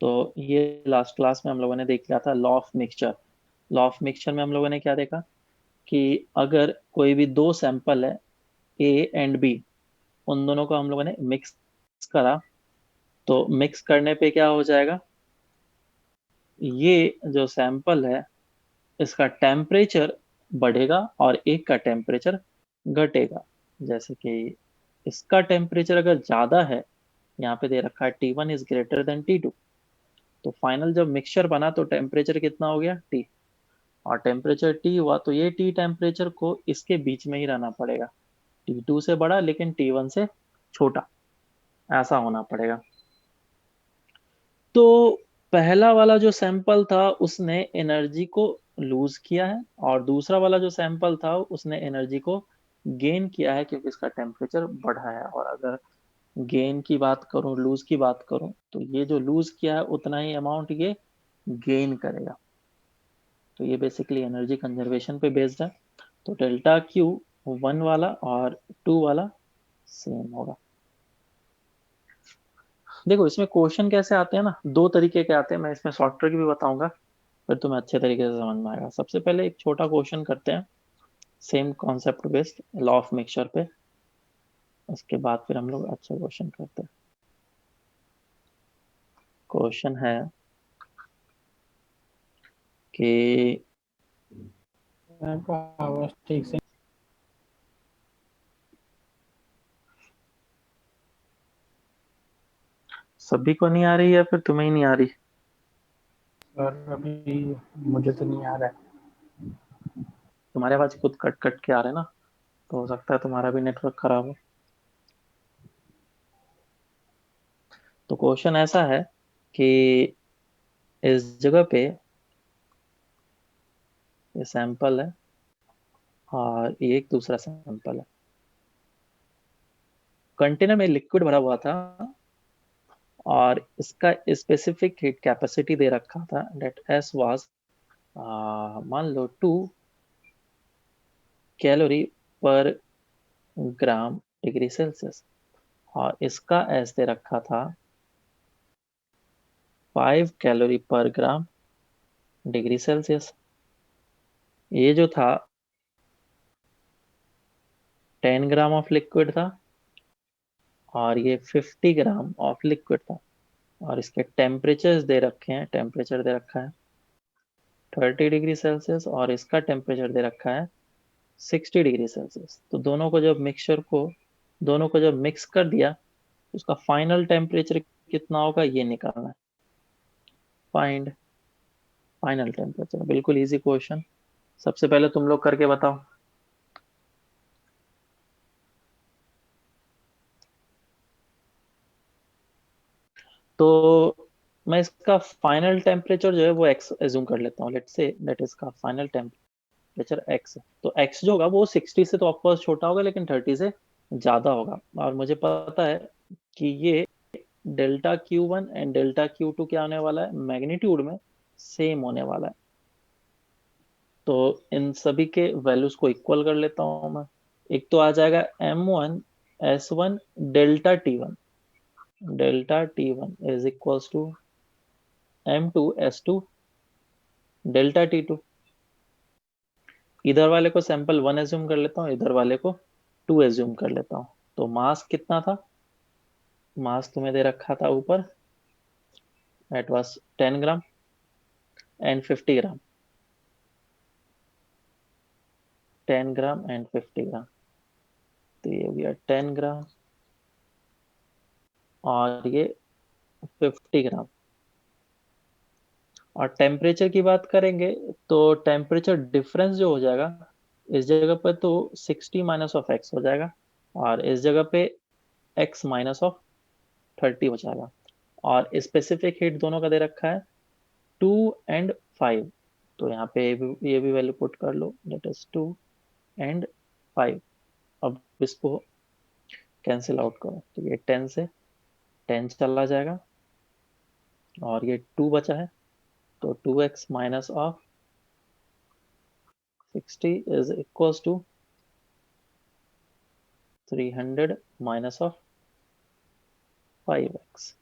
तो ये last class में हम लोगों ने देख लिया था law of mixture. Law of mixture में हम लोगों ने क्या देखा कि अगर कोई भी दो सैंपल है, ए एंड बी, उन दोनों को हम लोगों ने मिक्स करा, तो मिक्स करने पे क्या हो जाएगा, ये जो सैंपल है इसका टेम्परेचर बढ़ेगा और एक का टेम्परेचर घटेगा। जैसे कि इसका टेम्परेचर अगर ज्यादा है, यहाँ पे दे रखा है T1 > T2, तो फाइनल जब मिक्सचर बना तो टेम्परेचर कितना हो गया, T। और टेम्परेचर T हुआ तो ये T टेम्परेचर को इसके बीच में ही रहना पड़ेगा, T2 से बड़ा लेकिन T1 से छोटा, ऐसा होना पड़ेगा। तो पहला वाला जो सैंपल था उसने एनर्जी को लूज किया है, और दूसरा वाला जो सैंपल था उसने एनर्जी को गेन किया है, क्योंकि इसका टेम्परेचर बढ़ा है। और अगर गेन की बात करूं, लूज की बात करूं, तो ये जो लूज किया है उतना ही अमाउंट ये गेन करेगा। तो ये बेसिकली एनर्जी कंजर्वेशन पे बेस्ड है। तो डेल्टा क्यू 1 वाला और 2 वाला सेम होगा। देखो इसमें क्वेश्चन कैसे आते हैं ना, दो तरीके के आते हैं, मैं इसमें शॉर्ट ट्रिक भी बताऊंगा, फिर तुम्हें अच्छे तरीके से समझ में आएगा। सबसे पहले एक छोटा क्वेश्चन करते हैं, same concept based law of mixture पे, उसके बाद फिर हम लोग अच्छा क्वेश्चन करते हैं। क्वेश्चन है कि आपका आवाज ठीक से सभी को नहीं आ रही है, फिर तुम्हें ही नहीं आ रही? सर अभी मुझे तो नहीं आ रहा है। तुम्हारे आवाज खुद कट कट के आ रहे हैं ना, तो हो सकता है तुम्हारा भी नेटवर्क खराब हो। तो क्वेश्चन ऐसा है कि इस जगह पे ये सैंपल है और ये एक दूसरा सैंपल है, कंटेनर में लिक्विड भरा हुआ था, और इसका स्पेसिफिक हीट कैपेसिटी दे रखा था, डेट एस वाज मान लो 2 कैलोरी पर ग्राम डिग्री सेल्सियस, और इसका एस दे रखा था 5 कैलोरी पर ग्राम डिग्री सेल्सियस। ये जो था 10 ग्राम ऑफ लिक्विड था, और ये 50 ग्राम ऑफ लिक्विड था, और इसके टेम्परेचर्स दे रखे हैं, टेम्परेचर दे रखा है 30 डिग्री सेल्सियस, और इसका टेम्परेचर दे रखा है 60 डिग्री सेल्सियस। तो दोनों को जब मिक्स कर दिया, उसका फाइनल टेम्परेचर कितना होगा ये निकालना है। फाइंड फाइनल टेम्परेचर, बिल्कुल इजी क्वेश्चन। सबसे पहले तुम लोग करके बताओ। तो मैं इसका फाइनल टेम्परेचर जो है वो एक्स एज्यूम कर लेता हूँ, लेट्स से दैट इसका फाइनल टेम्परेचर एक्स है। तो एक्स जो होगा वो 60 से तो ऑफकोर्स छोटा होगा, लेकिन 30 से ज्यादा होगा। और मुझे पता है कि ये delta Q1 and delta Q2 क्या होने वाला है, मैग्नीट्यूड में सेम होने वाला है। तो इन सभी के वैल्यूज को इक्वल कर लेता हूँ मैं। एक तो आ जाएगा M1 S1 delta T1 is equals to M2 S2 delta T2। इधर वाले को सैंपल 1 एज्यूम कर लेता हूँ, इधर वाले को 2 एज्यूम कर लेता हूँ। तो मास कितना था, मास तुम्हें दे रखा था ऊपर, that was 10 gram and 50 gram, 10 gram and 50 ग्राम। तो ये हो गया 10 ग्राम और ये 50 ग्राम। और टेम्परेचर की बात करेंगे तो टेम्परेचर डिफरेंस जो हो जाएगा, इस जगह पर तो 60 - (x) हो जाएगा, और इस जगह पे x - (30) हो जाएगा। और स्पेसिफिक हीट दोनों का दे रखा है 2 और 5। तो यहाँ पे ये भी वैल्यू पुट कर लो, दैट इज 2 और 5। अब इसको कैंसिल आउट करो, तो ये 10 से 10 चला जाएगा, और ये 2 बचा है, तो 2x - (60) is equals to 300 - (5x).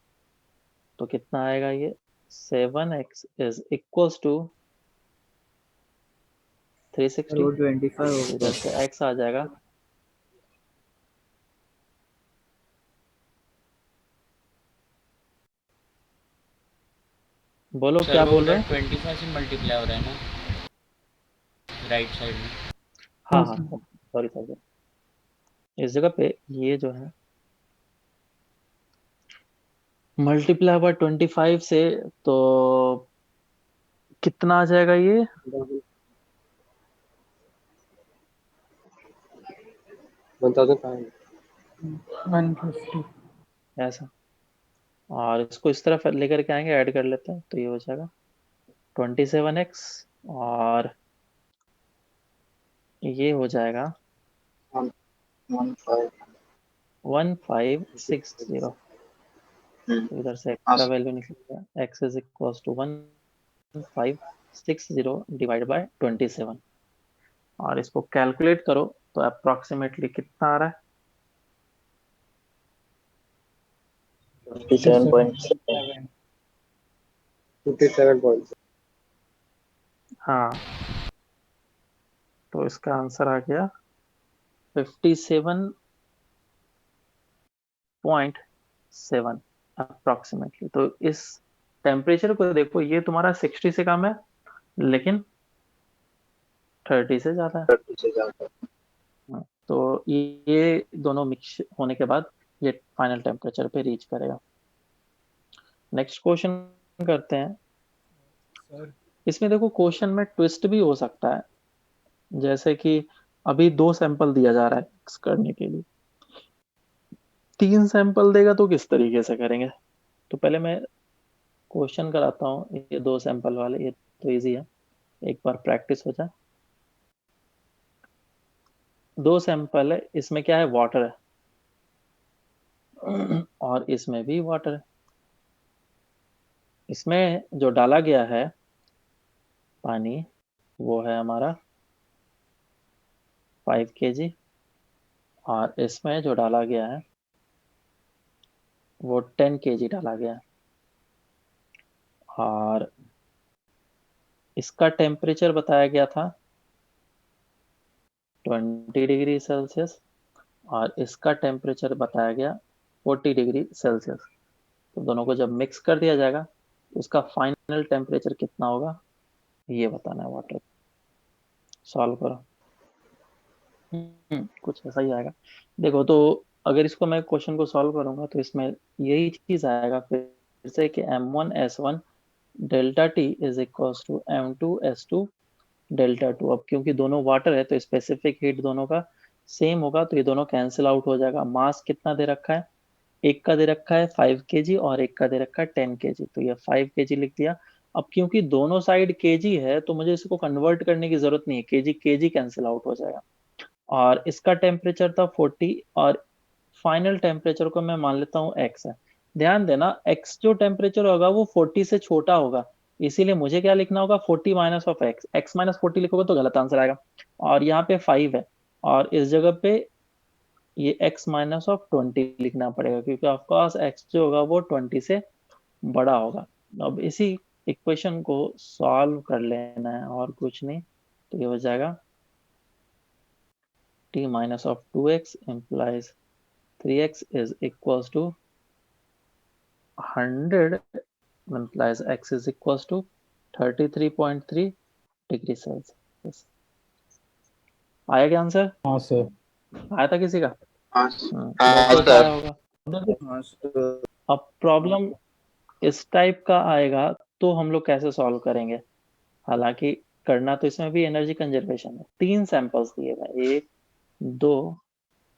तो कितना आएगा ये, 7x is equals to 360। वो 25 तो इधर से x आ जाएगा बोलो सर क्या वो बोल रहे उधर हैं 25 से मल्टीप्लाई हो रहा है ना राइट साइड में। हाँ हाँ सॉरी सॉरी इस जगह पे ये जो है मल्टीप्लाई बाय 25 से तो कितना आ जाएगा ये 150। ऐसा और इसको इस तरफ लेकर के आएंगे ऐड कर लेते हैं तो ये हो जाएगा 27x और ये हो जाएगा 1560। तो इधर से x का वैल्यू निकलेगा x is equal to 1560 divide by 27 और इसको कैलकुलेट करो तो अप्रोक्सीमेटली कितना आ रहा है 57.7 57. हाँ तो इसका आंसर आ गया 57.7 अप्रोक्सीमेटली। तो इस टेम्परेचर को देखो ये तुम्हारा 60 से कम है लेकिन 30 से ज्यादा है। हाँ, तो ये दोनों मिक्स होने के बाद ये फाइनल टेम्परेचर पे रीच करेगा। नेक्स्ट क्वेश्चन करते हैं। सर इसमें देखो क्वेश्चन में ट्विस्ट भी हो सकता है जैसे कि अभी 2 सैंपल दिया जा रहा है mix करने के लिए 3 सैंपल देगा तो किस तरीके से करेंगे। तो पहले मैं क्वेश्चन कराता हूँ ये 2 सैंपल वाले ये तो इजी है एक बार प्रैक्टिस हो जाए। 2 सैंपल है इसमें क्या है वाटर है और इसमें भी वाटर है। इसमें जो डाला गया है पानी वो है हमारा 5 kg और इसमें जो डाला गया है वो 10 kg डाला गया है और इसका टेम्परेचर बताया गया था 20 डिग्री सेल्सियस और इसका टेम्परेचर बताया गया 40 डिग्री सेल्सियस। तो दोनों को जब मिक्स कर दिया जाएगा तो इसका फाइनल टेम्परेचर कितना होगा ये बताना है वाटर। सॉल्व करो। कुछ ऐसा ही आएगा। देखो तो अगर इसको मैं क्वेश्चन को सॉल्व करूंगा तो इसमें यही चीज आएगा फिर से कि M1S1 delta T is equal to M2S2 delta two. अब क्योंकि दोनों वाटर है तो स्पेसिफिक हीट दोनों का सेम होगा तो ये दोनों कैंसिल आउट हो जाएगा। मास कितना दे रखा है एक का दे रखा है 5 kg और एक का दे रखा है 10 kg तो ये 5 kg लिख दिया। अब क्योंकि दोनों साइड केजी है तो मुझे इसको कन्वर्ट करने की जरूरत नहीं है केजी केजी कैंसिल आउट हो जाएगा। और इसका टेम्परेचर था 40 और फाइनल टेम्परेचर को मैं मान लेता हूँ एक्स है। ध्यान देना एक्स जो टेम्परेचर होगा वो 40 से छोटा होगा इसीलिए मुझे क्या लिखना होगा 40 minus of x. X minus 40 लिखोगे तो गलत आंसर आएगा और यहाँ पे 5 है और इस जगह पे ये x माइनस ऑफ 20 लिखना पड़ेगा क्योंकि ऑफकोर्स x जो होगा वो 20 से बड़ा होगा। अब इसी इक्वेशन को सॉल्व कर लेना है और कुछ नहीं तो ये हो जाएगा t minus of 2x implies 3x is equals to 100 implies x is equals to 33.3 degree Celsius. आया क्या आंसर हाँ सर। आया था किसी का हाँ बहुत सर। आया होगा। हाँ सर। अब प्रॉब्लम इस टाइप का आएगा तो हम लोग कैसे सॉल्व करेंगे। हालांकि करना तो इसमें भी एनर्जी कंजर्वेशन है। 3 सैंपल्स दिए गए 1 2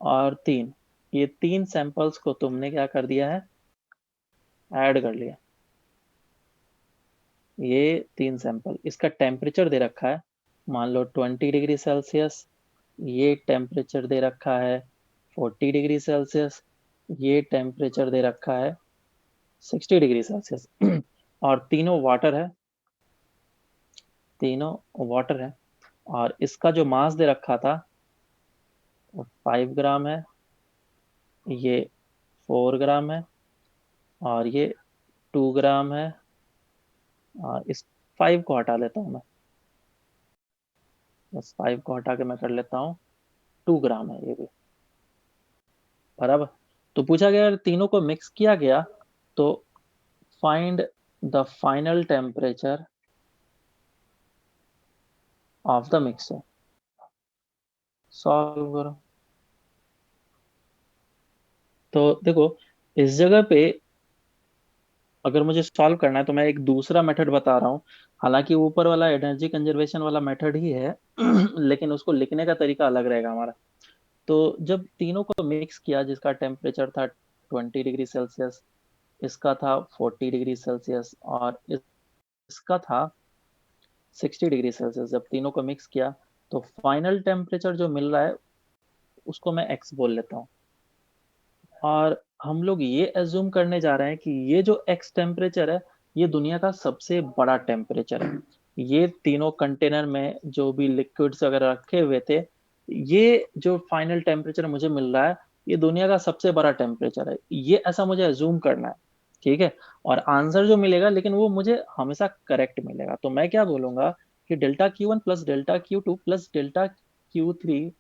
और 3। ये 3 सैंपल्स को तुमने क्या कर दिया है ऐड कर लिया। ये 3 सैंपल इसका टेम्परेचर दे रखा है मान लो 20 डिग्री सेल्सियस। ये टेम्परेचर दे रखा है 40 डिग्री सेल्सियस। ये टेम्परेचर दे रखा है 60 डिग्री सेल्सियस और तीनों वाटर है और इसका जो मास दे रखा था वो 5 ग्राम है ये 4 ग्राम है और ये 2 ग्राम है इस 5 को हटा लेता हूँ मैं, बस 5 को हटा के मैं कर लेता हूँ 2 ग्राम है ये भी, बराबर। तो पूछा गया यार तीनों को मिक्स किया गया तो find the final temperature of the mixer, solve करो। तो देखो इस जगह पे अगर मुझे सॉल्व करना है तो मैं एक दूसरा मेथड बता रहा हूँ, हालांकि ऊपर वाला एनर्जी कंजर्वेशन वाला मेथड ही है लेकिन उसको लिखने का तरीका अलग रहेगा हमारा। तो जब तीनों को मिक्स किया, जिसका टेम्परेचर था 20 डिग्री सेल्सियस, इसका था 40 डिग्री सेल्सियस और इसका था 60 डिग्री सेल्सियस, जब तीनों को मिक्स किया तो फाइनल टेम्परेचर जो मिल रहा है उसको मैं एक्स बोल लेता हूँ। और हम लोग ये एज्यूम करने जा रहे हैं कि ये जो एक्स टेम्परेचर है ये दुनिया का सबसे बड़ा टेम्परेचर है। ये तीनों कंटेनर में जो भी लिक्विड्स वगैरह रखे हुए थे, ये जो फाइनल टेम्परेचर मुझे मिल रहा है ये दुनिया का सबसे बड़ा टेम्परेचर है, ये ऐसा मुझे एज्यूम करना है, ठीक है। और आंसर जो मिलेगा लेकिन वो मुझे हमेशा करेक्ट मिलेगा। तो मैं क्या बोलूंगा कि delta Q1 plus delta Q2 plus delta Q3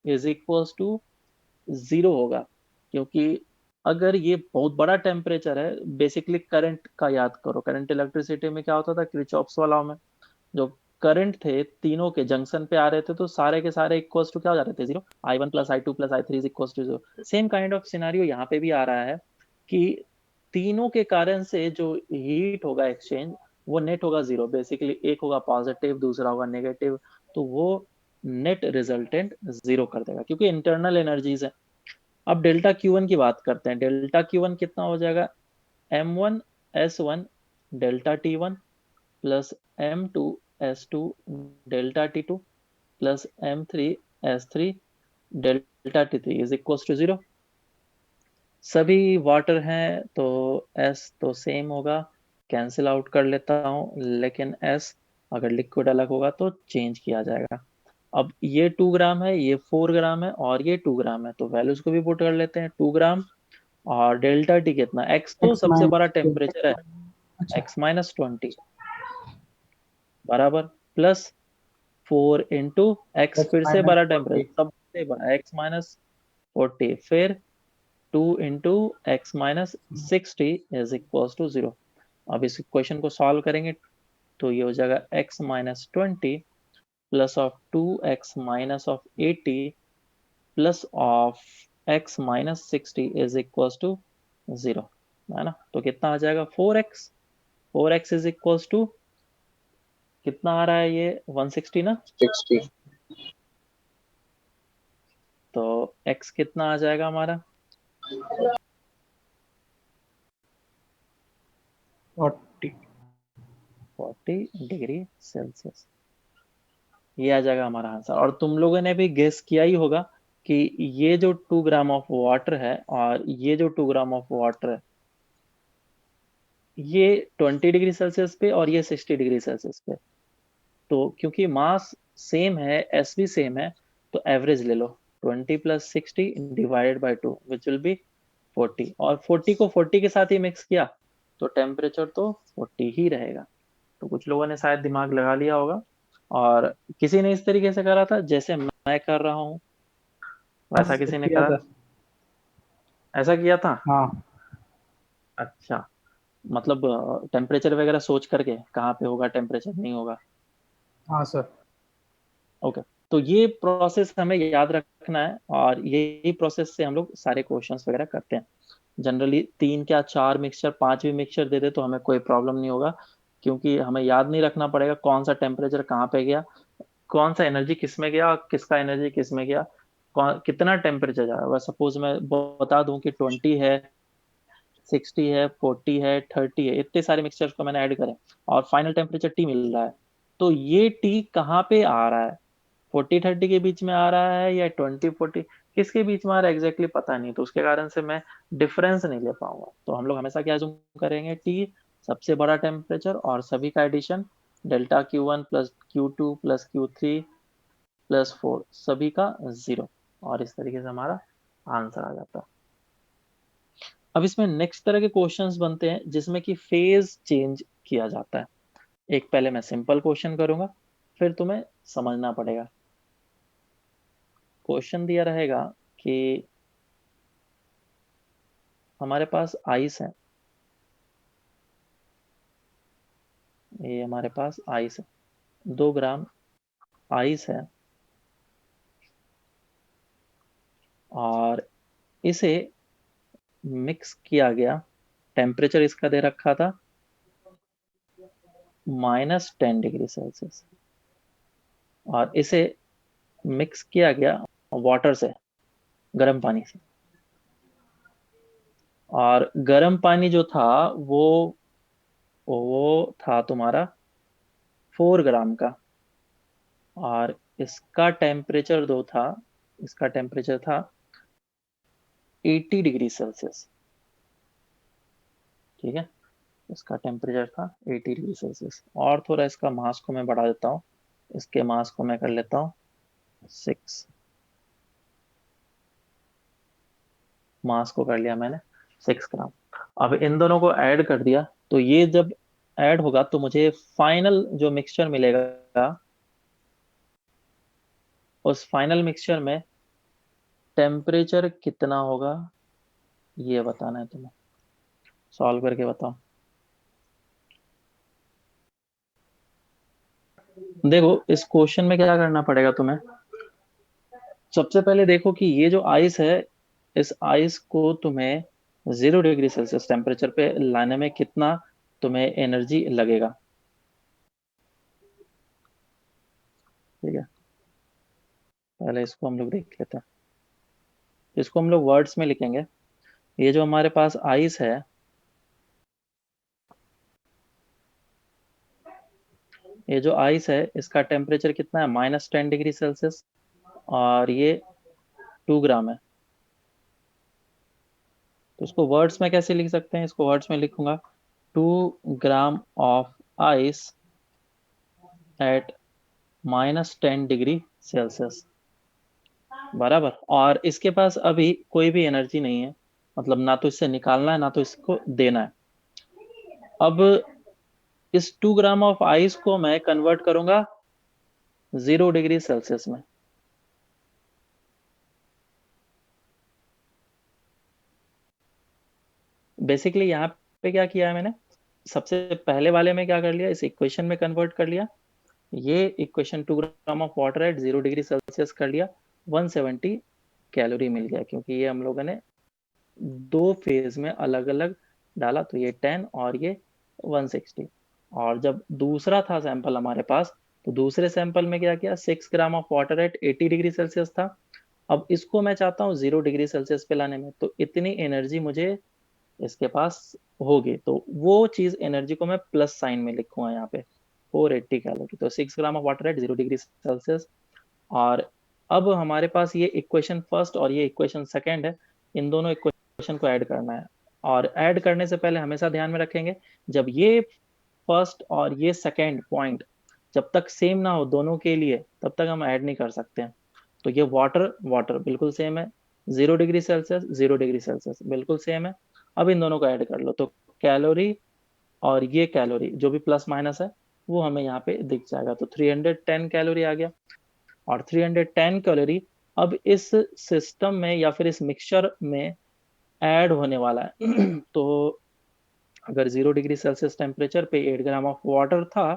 is equals to 0 होगा, क्योंकि अगर ये बहुत बड़ा टेम्परेचर है, बेसिकली करंट का याद करो, करंट इलेक्ट्रिसिटी में क्या होता था, किरचॉफ्स लॉ में जो करंट थे तीनों के जंक्शन पे आ रहे थे तो सारे के सारे इक्वल्स टू क्या हो जा रहे थे, 0। I1 + I2 + I3 is equals to 0। Same kind of scenario यहाँ पे भी आ रहा है कि तीनों के कारण से जो हीट होगा एक्सचेंज वो नेट होगा 0, बेसिकली एक होगा पॉजिटिव दूसरा होगा नेगेटिव, तो वो नेट रिजल्टेंट 0 कर देगा क्योंकि इंटरनल एनर्जीज है। अब डेल्टा Q1 की बात करते हैं, डेल्टा Q1 कितना हो जाएगा, M1S1 delta T1 plus M2S2 delta T2 plus M3S3 delta T3 is equal to 0। सभी वाटर हैं तो S तो सेम होगा, कैंसिल आउट कर लेता हूँ, लेकिन S अगर लिक्विड अलग होगा तो चेंज किया जाएगा। अब ये 2 ग्राम है, ये 4 ग्राम है और ये 2 ग्राम है, तो वैल्यूज को भी पुट कर लेते हैं, 2 ग्राम और डेल्टा टी कितना, एक्स तो एक्स सबसे बड़ा माइनस। टेम्परेचर है, अच्छा। x-20 बराबर, प्लस 4 इंटू एक्स एक्स फिर से माइनस बड़ा 40। टेम्परेचर सबसे बड़ा x-40 फिर 2 into x-60 is equal to 0। अब इस क्वेश्चन को सॉल्व करेंगे तो ये हो जाएगा x-20 plus of 2x-80 plus of x-60 is equal to 0, है ना। तो कितना आ जाएगा 4x इज इक्वल टू कितना आ रहा है ये 160 ना, 60 तो x कितना आ जाएगा हमारा 40। 40 डिग्री सेल्सियस, ये आ जाएगा हमारा आंसर। और तुम लोगों ने भी गेस किया ही होगा कि ये जो 2 ग्राम ऑफ वाटर है और ये जो 2 ग्राम ऑफ वाटर है ये 20 डिग्री सेल्सियस पे और ये 60 डिग्री सेल्सियस पे, तो क्योंकि मास सेम है एस भी सेम है तो एवरेज ले लो, 20 plus 60 divided by 2 which will B 40, और 40 को 40 के साथ ही मिक्स किया तो टेम्परेचर तो 40 ही रहेगा। तो कुछ लोगों ने शायद दिमाग लगा लिया होगा और किसी ने इस तरीके से करा था जैसे मैं कर रहा हूँ, वैसा किसी ने किया करा, था। ऐसा किया था। हाँ। अच्छा, मतलब टेम्परेचर वगैरह सोच करके कहाँ पे होगा टेम्परेचर नहीं होगा। हाँ सर। ओके, तो ये प्रोसेस हमें याद रखना है और यही प्रोसेस से हम लोग सारे क्वेश्चंस वगैरह करते हैं। जनरली 3 क्या 4 मिक्सचर 5 भी मिक्सचर दे दे तो हमें कोई प्रॉब्लम नहीं होगा, क्योंकि हमें याद नहीं रखना पड़ेगा कौन सा टेम्परेचर कहाँ पे गया, कौन सा एनर्जी किस में गया और किसका एनर्जी किस में गया, कौन कितना टेम्परेचर जा रहा है। सपोज मैं बता दूं कि 20 है, 60 है, 40 है, 30 है, इतने सारे मिक्सचर्स को मैंने ऐड करें और फाइनल टेम्परेचर टी मिल रहा है, तो ये टी कहाँ पे आ रहा है, 40-30 के बीच में आ रहा है या 20-40 किसके बीच में आ रहा है एग्जैक्टली पता नहीं, तो उसके कारण से मैं डिफरेंस नहीं ले पाऊंगा। तो हम लोग हमेशा क्या जूम करेंगे, टी सबसे बड़ा टेम्परेचर और सभी का addition, delta Q1 plus Q2 plus Q3 plus 4 सभी का 0, और इस तरीके से हमारा आंसर आ जाता है। अब इसमें नेक्स्ट तरह के क्वेश्चंस बनते हैं जिसमें कि फेज चेंज किया जाता है। एक पहले मैं सिंपल क्वेश्चन करूंगा, फिर तुम्हें समझना पड़ेगा। क्वेश्चन दिया रहेगा कि हमारे पास आइस है, ये हमारे पास आइस है, 2 ग्राम आइस है, और इसे मिक्स किया गया, टेम्परेचर इसका दे रखा था -10 डिग्री सेल्सियस, और इसे मिक्स किया गया वाटर से, गर्म पानी से, और गर्म पानी जो था वो था तुम्हारा 4 ग्राम का, और इसका टेम्परेचर दो था, इसका टेम्परेचर था 80 डिग्री सेल्सियस। ठीक है, इसका टेम्परेचर था 80 डिग्री सेल्सियस। और थोड़ा इसका मास को मैं बढ़ा देता हूँ, इसके मास को मैं कर लेता हूँ 6, मास को कर लिया मैंने 6 ग्राम। अब इन दोनों को ऐड कर दिया, तो ये जब ऐड होगा तो मुझे फाइनल जो मिक्सचर मिलेगा, उस फाइनल मिक्सचर में टेम्परेचर कितना होगा ये बताना है तुम्हें। सॉल्व करके बताओ। देखो, इस क्वेश्चन में क्या करना पड़ेगा तुम्हें। सबसे पहले देखो कि ये जो आइस है, इस आइस को तुम्हें 0 डिग्री सेल्सियस टेम्परेचर पे लाने में कितना तुम्हें एनर्जी लगेगा। ठीक है, पहले इसको हम लोग देख लेते हैं। इसको हम लोग वर्ड्स में लिखेंगे। ये जो हमारे पास आइस है, ये जो आइस है इसका टेम्परेचर कितना है, -10 डिग्री सेल्सियस, और ये 2 ग्राम है। तो इसको वर्ड्स में कैसे लिख सकते हैं, इसको वर्ड्स में लिखूंगा 2 gram of ice eight -10 degree Celsius, बराबर। और इसके पास अभी कोई भी एनर्जी नहीं है, मतलब ना तो इससे निकालना है ना तो इसको देना है। अब इस 2 ग्राम ऑफ आइस को मैं कन्वर्ट करूंगा 0 डिग्री सेल्सियस में। बेसिकली यहाँ पे क्या किया है मैंने, सबसे पहले वाले में क्या कर लिया, इस इक्वेशन में कन्वर्ट कर लिया, ये equation 2 gram of water at 0 degree Celsius कर लिया, 170 कैलोरी मिल गया, क्योंकि ये हम लोगों ने दो फेज में अलग अलग डाला, तो ये 10 और ये 160। और जब दूसरा था सैंपल हमारे पास, तो दूसरे सैंपल में क्या किया, 6 gram of water at 80 degree Celsius था। अब इसको मैं चाहता हूँ 0 डिग्री सेल्सियस पे लाने में, तो इतनी एनर्जी मुझे इसके पास होगी, तो वो चीज एनर्जी को मैं प्लस साइन में लिखूंगा यहाँ पे, 480 कैलोरी। तो 6 gram of water at 0 degree Celsius. और अब हमारे पास ये इक्वेशन फर्स्ट और ये इक्वेशन सेकंड है, इन दोनों इक्वेशन को ऐड करना है। और ऐड करने से पहले हमेशा ध्यान में रखेंगे, जब ये फर्स्ट और ये सेकंड पॉइंट जब तक सेम ना हो दोनों के लिए, तब तक हम ऐड नहीं कर सकते हैं। तो ये वाटर वाटर बिल्कुल सेम है, 0 डिग्री सेल्सियस 0 डिग्री सेल्सियस बिल्कुल सेम है। अब इन दोनों को ऐड कर लो, तो कैलोरी और ये कैलोरी जो भी प्लस माइनस है वो हमें यहाँ पे दिख जाएगा, तो 310 कैलोरी आ गया। और 310 कैलोरी अब इस सिस्टम में या फिर इस मिक्सचर में ऐड होने वाला है। तो अगर 0 डिग्री सेल्सियस टेम्परेचर पे 8 ग्राम ऑफ वाटर था,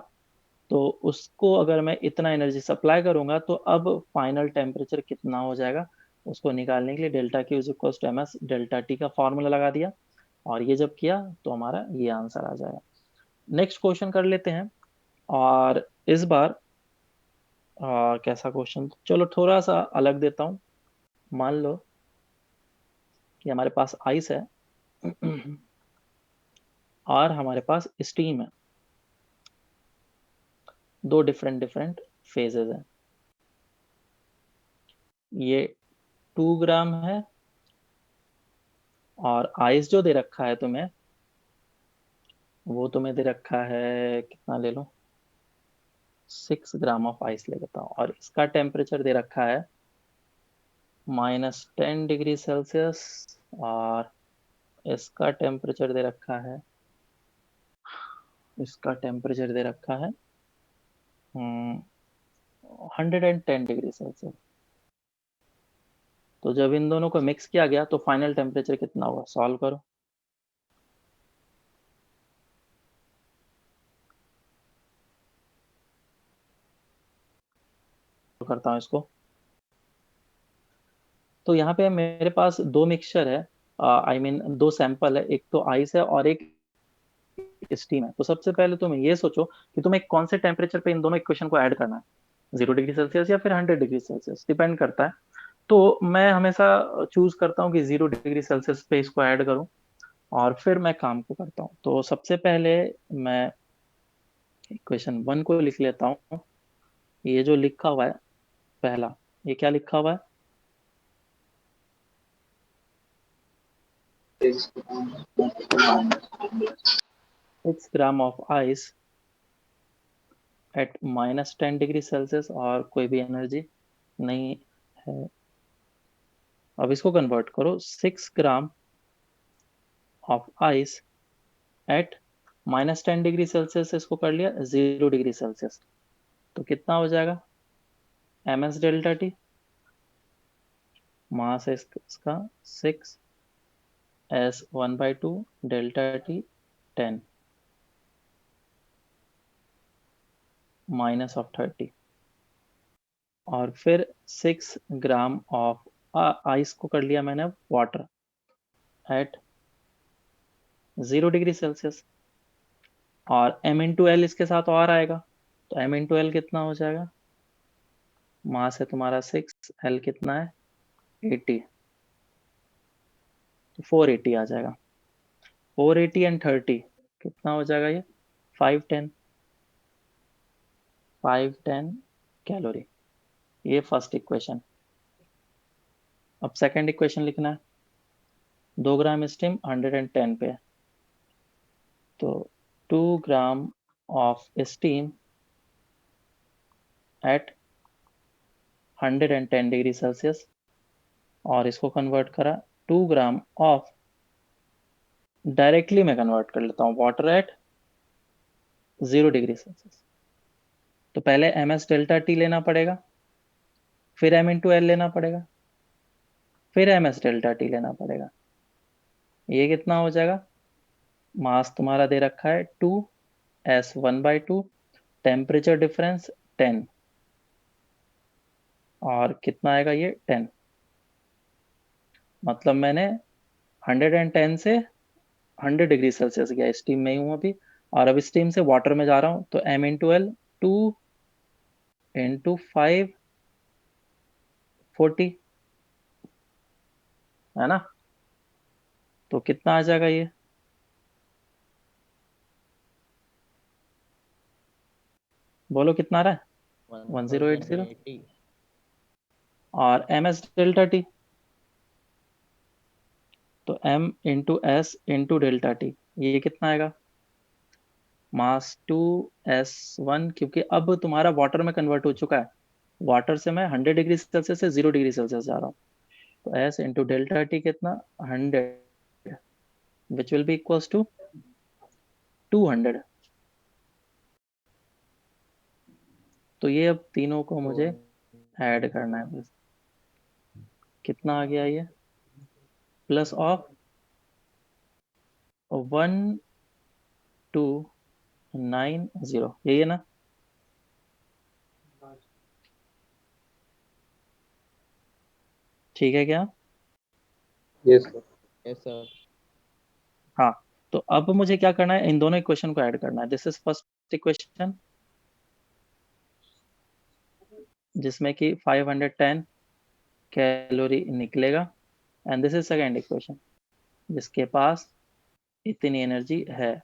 तो उसको अगर मैं इतना एनर्जी सप्लाई करूंगा, तो अब फाइनल टेम्परेचर कितना हो जाएगा, उसको निकालने के लिए delta Q is equal to M S delta T का फॉर्मूला लगा दिया, और ये जब किया तो हमारा ये आंसर आ जाएगा। नेक्स्ट क्वेश्चन कर लेते हैं। और इस बार कैसा क्वेश्चन, चलो थोड़ा सा अलग देता हूँ। मान लो कि हमारे पास आइस है और हमारे पास स्टीम है, दो डिफरेंट डिफरेंट फेजेस हैं। ये 2 ग्राम है, और आइस जो दे रखा है तुम्हें, वो तुम्हें दे रखा है, कितना ले लो, 6 ग्राम ऑफ आइस ले लेता हूँ, और इसका टेम्परेचर दे रखा है -10 डिग्री सेल्सियस, और इसका टेम्परेचर दे रखा है इसका टेम्परेचर दे रखा है 110 डिग्री सेल्सियस। तो जब इन दोनों को मिक्स किया गया तो फाइनल टेम्परेचर कितना हुआ, सॉल्व करो। करता हूँ इसको। तो यहाँ पे मेरे पास दो मिक्सचर है, आई मीन दो सैंपल है, एक तो आइस है और एक स्टीम है। तो सबसे पहले तुम ये सोचो कि तुम्हें कौन से टेम्परेचर पे इन दोनों इक्वेशन को ऐड करना है, 0 डिग्री सेल्सियस या फिर 100 डिग्री सेल्सियस, डिपेंड करता है। तो मैं हमेशा चूज करता हूँ कि 0 डिग्री सेल्सियस पे इसको ऐड करूँ और फिर मैं काम को करता हूँ। तो सबसे पहले मैं इक्वेशन 1 को लिख लेता हूँ। ये जो लिखा हुआ है पहला, ये क्या लिखा हुआ है, 6 gram of ice eight -10 degree Celsius, और कोई भी एनर्जी नहीं है। अब इसको कन्वर्ट करो, 6 gram of ice eight -10 degree Celsius, इसको कर लिया 0 डिग्री सेल्सियस। तो कितना हो जाएगा, ms डेल्टा टी, मास है इसका 6s1/2 डेल्टा टी 10 -30, और फिर 6 ग्राम ऑफ आइस को कर लिया मैंने वाटर एट 0 डिग्री सेल्सियस, और m/l इसके साथ और आएगा। तो m/l कितना हो जाएगा, मास है तुम्हारा 6, l कितना है 80, तो 480 आ जाएगा। 480 एंड 30 कितना हो जाएगा, ये 510 कैलोरी। ये फर्स्ट इक्वेशन। अब सेकंड इक्वेशन लिखना है। 2 ग्राम स्टीम 110 पे, तो 2 gram of steam eight 110 degree Celsius, और इसको कन्वर्ट करा 2 ग्राम ऑफ, डायरेक्टली मैं कन्वर्ट कर लेता हूँ, वाटर एट 0 डिग्री सेल्सियस। तो पहले ms डेल्टा टी लेना पड़ेगा, फिर m/l लेना पड़ेगा, फिर ms डेल्टा टी लेना पड़ेगा। ये कितना हो जाएगा, मास तुम्हारा दे रखा है 2s1/2, टेम्परेचर डिफरेंस 10, और कितना आएगा ये 10। मतलब मैंने 110 से 100 डिग्री सेल्सियस गया, स्टीम में ही हूँ अभी, और अब स्टीम से वाटर में जा रहा हूँ। तो m/l 2 × 5 40 है ना। तो कितना आ जाएगा ये, बोलो कितना आ रहा है, 1080। 1080। और ms डेल्टा टी, तो m × s × डेल्टा टी, ये कितना आएगा, मास 2s1, क्योंकि अब तुम्हारा वाटर में कन्वर्ट हो चुका है। वाटर से मैं 100 डिग्री सेल्सियस से 0 डिग्री सेल्सियस जा रहा हूँ। तो s × डेल्टा टी कितना, 100, which will be equals to 200। तो ये अब तीनों को मुझे ऐड करना है बस। कितना आ गया ये, प्लस ऑफ 1290, यही है ना। ठीक है क्या, यस सर। Yes sir. हाँ। तो अब मुझे क्या करना है, इन दोनों इक्वेशन को ऐड करना है। दिस इज फर्स्ट इक्वेशन, जिसमें कि 510 कैलोरी निकलेगा, and this is second equation, जिसके पास इतनी एनर्जी है,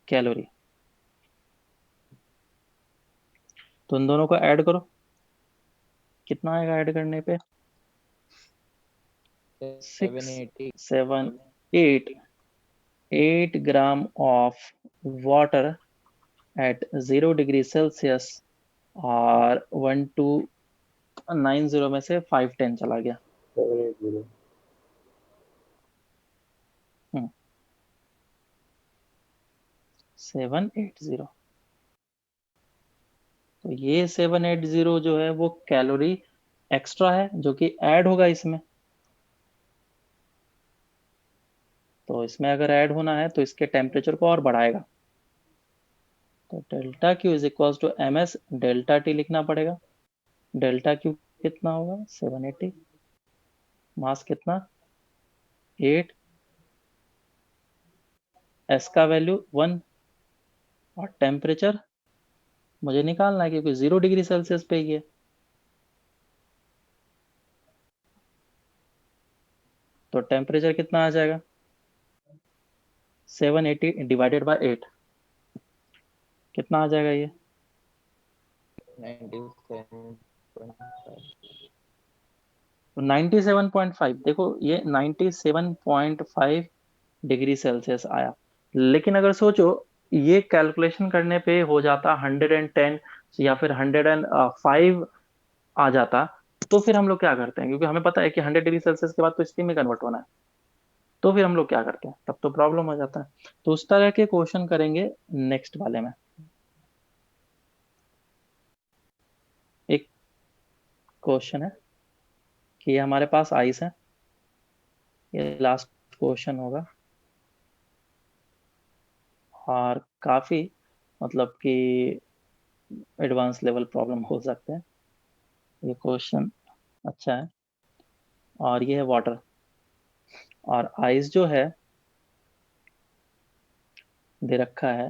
कैलोरी। तो इन दोनों को ऐड करो, कितना आएगा ऐड करने पे, 6 780। 7 8 gram of water at 0 degree Celsius, और 1290 में से 510 चला गया। 780। हम्म, 780। तो ये 780 जो है वो कैलोरी एक्स्ट्रा है जो कि ऐड होगा इसमें। तो इसमें अगर ऐड होना है तो इसके टेम्परेचर को और बढ़ाएगा। तो delta Q is equal to M S delta T लिखना पड़ेगा। डेल्टा क्यू कितना होगा 780, मास कितना 8, एस का वैल्यू 1 और टेम्परेचर मुझे निकालना है क्योंकि 0 डिग्री सेल्सियस पे ही है। तो टेम्परेचर कितना आ जाएगा 780 डिवाइडेड बाय 8 कितना आ जाएगा ये 97.5। तो 97.5। देखो ये 97.5 डिग्री सेल्सियस आया। लेकिन अगर सोचो ये कैलकुलेशन करने पे हो जाता 110 या फिर 105 आ जाता, तो फिर हम लोग क्या करते हैं क्योंकि हमें पता है कि 100 डिग्री सेल्सियस के बाद तो स्टीम में कन्वर्ट होना है। तो फिर हम लोग क्या करते हैं, तब तो प्रॉब्लम हो जाता है। तो उस तरह के क्वेश्चन करेंगे नेक्स्ट वाले में। एक क्वेश्चन है कि हमारे पास आइस है, ये लास्ट क्वेश्चन होगा और काफी मतलब कि एडवांस लेवल प्रॉब्लम हो सकते हैं। ये क्वेश्चन अच्छा है। और ये है वाटर और आइस जो है दे रखा है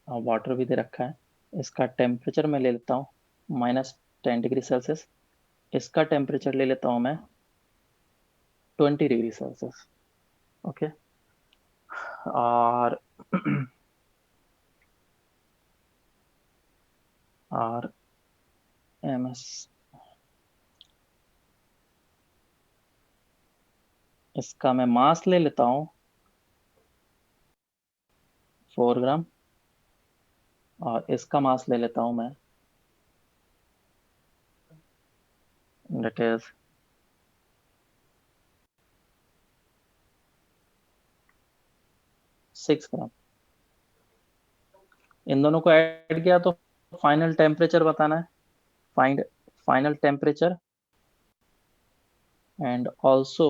और वाटर भी दे रखा है। इसका टेम्परेचर मैं ले लेता हूँ -10 डिग्री सेल्सियस। इसका टेम्परेचर ले लेता हूँ मैं 20 डिग्री सेल्सियस। ओके। और और एम एस इसका मैं मास ले लेता हूँ 4 ग्राम और इसका मास ले लेता हूँ मैं दैट इज 6 ग्राम। इन दोनों को ऐड किया तो फाइनल टेम्परेचर बताना है। Find final temperature and also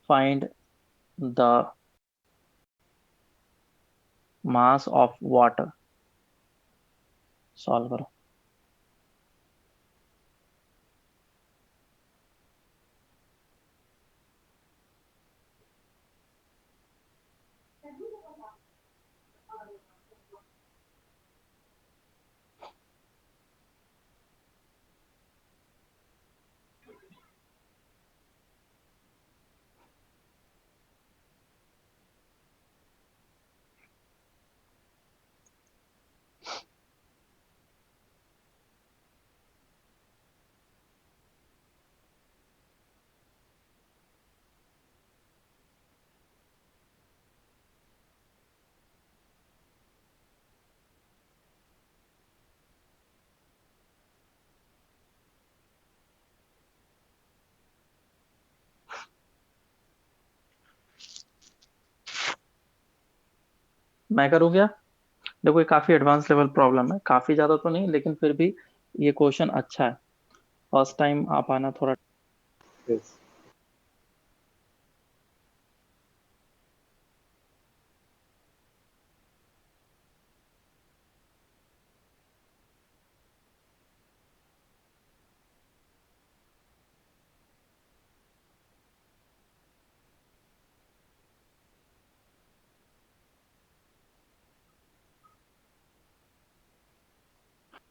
find the mass of water. Solve करो। मैं करूँ क्या? देखो ये काफी एडवांस लेवल प्रॉब्लम है, काफी ज्यादा तो नहीं लेकिन फिर भी ये क्वेश्चन अच्छा है। फर्स्ट टाइम आप आना थोड़ा Yes.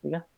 ठीक है।